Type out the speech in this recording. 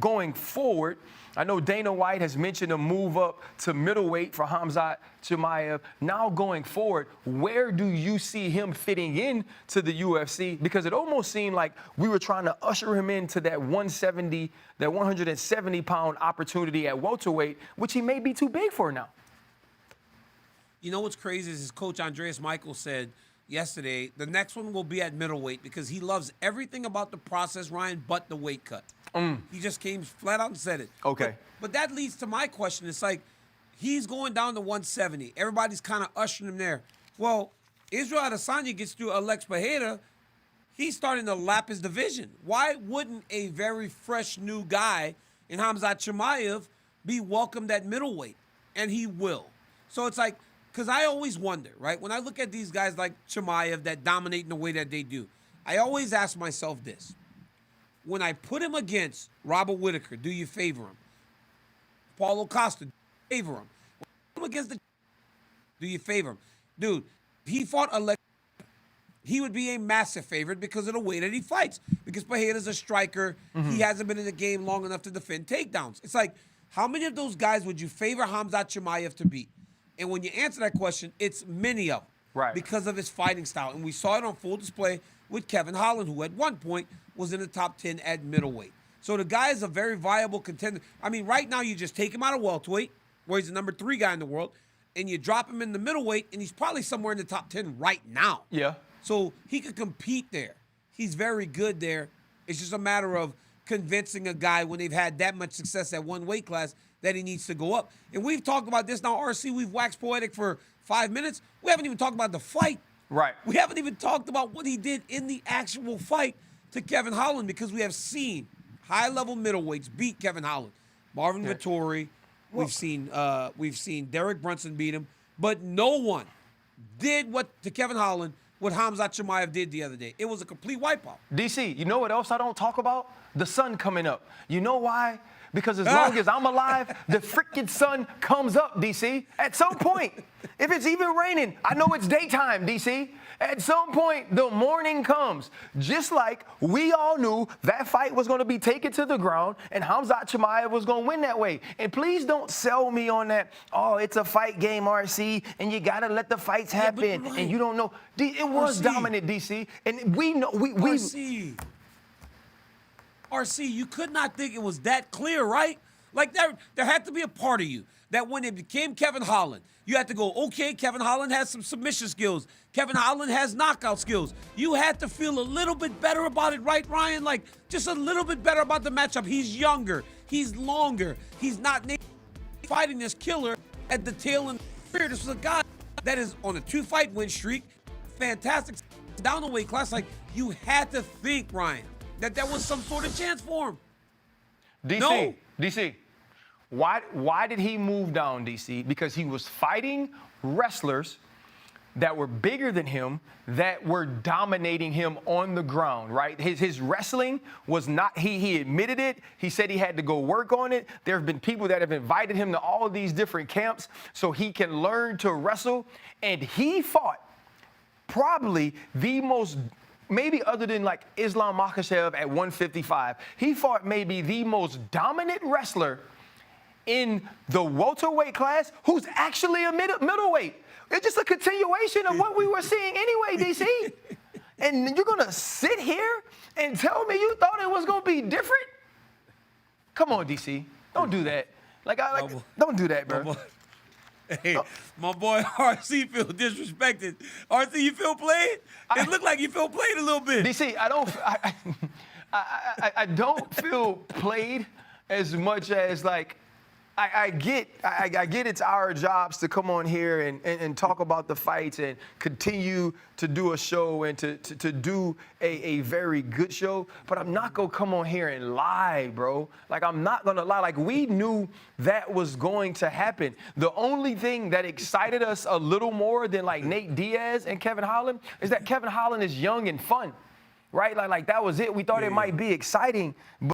going forward, I know Dana White has mentioned a move up to middleweight for Khamzat Chimaev. Now going forward, where do you see him fitting in to the UFC? Because it almost seemed like we were trying to usher him into that 170-pound opportunity at welterweight, which he may be too big for now. You know what's crazy is his coach, Andreas Michael, said yesterday, the next one will be at middleweight because he loves everything about the process, Ryan, but the weight cut. He just came flat out and said it. Okay. But that leads to my question. It's like, he's going down to 170. Everybody's kind of ushering him there. Well, Israel Adesanya gets through Alex Pereira. He's starting to lap his division. Why wouldn't a very fresh new guy in Khamzat Chimaev be welcomed at middleweight? And he will. So it's like, because I always wonder, right? When I look at these guys like Chimaev that dominate in the way that they do, I always ask myself this. When I put him against Robert Whittaker, do you favor him? Paulo Costa, do you favor him? When I put him against do you favor him? Dude, if he fought Alex, he would be a massive favorite because of the way that he fights. Because Pereira's a striker. He hasn't been in the game long enough to defend takedowns. It's like, how many of those guys would you favor Khamzat Chimaev to beat? And when you answer that question, it's many of them. Right. Because of his fighting style. And we saw it on full display with Kevin Holland, who at one point was in the top 10 at middleweight. So the guy is a very viable contender. I mean, right now you just take him out of welterweight, where he's the number 3 guy in the world, and you drop him in the middleweight, and he's probably somewhere in the top 10 right now. Yeah. So he could compete there. He's very good there. It's just a matter of convincing a guy when they've had that much success at one weight class that he needs to go up. And we've talked about this now, RC. We've waxed poetic for 5 minutes. We haven't even talked about the fight. Right. We haven't even talked about what he did in the actual fight to Kevin Holland, because we have seen high-level middleweights beat Kevin Holland. Marvin Vettori, we've seen Derek Brunson beat him, but no one did to Kevin Holland what Khamzat Chimaev did the other day. It was a complete wipeout. DC, you know what else I don't talk about? The sun coming up. You know why? Because as long as I'm alive, the freaking sun comes up, DC. At some point, if it's even raining, I know it's daytime, DC. At some point, the morning comes. Just like we all knew that fight was going to be taken to the ground and Khamzat Chimaev was going to win that way. And please don't sell me on that, oh, it's a fight game, RC, and you got to let the fights happen. And you don't know. It was dominant, DC. And we know. RC, you could not think it was that clear, right? Like there had to be a part of you that when it became Kevin Holland, you had to go, okay, Kevin Holland has some submission skills. Kevin Holland has knockout skills. You had to feel a little bit better about it, right, Ryan? Like, just a little bit better about the matchup. He's younger. He's longer. He's not fighting this killer at the tail end of the career. This was a guy that is on a 2-fight win streak. Fantastic down the weight class. Like, you had to think, Ryan, that there was some sort of chance for him. DC, why did he move down, DC? Because he was fighting wrestlers that were bigger than him, that were dominating him on the ground, right? His wrestling was not, he admitted it. He said he had to go work on it. There have been people that have invited him to all of these different camps so he can learn to wrestle. And he fought probably the most, maybe other than like Islam Makhachev at 155, he fought maybe the most dominant wrestler in the welterweight class who's actually a middleweight. It's just a continuation of what we were seeing anyway, DC. And you're going to sit here and tell me you thought it was going to be different? Come on, DC. Don't do that. Don't do that, bro. Hey, my boy RC feel disrespected. RC, you feel played? It looked like you feel played a little bit. DC, I don't feel played as much as like I get it's our jobs to come on here and talk about the fights and continue to do a show and to do a very good show, but I'm not going to come on here and lie, bro. Like, I'm not going to lie. Like, we knew that was going to happen. The only thing that excited us a little more than, like, Nate Diaz and Kevin Holland is that Kevin Holland is young and fun, right? Like that was it. We thought it might be exciting.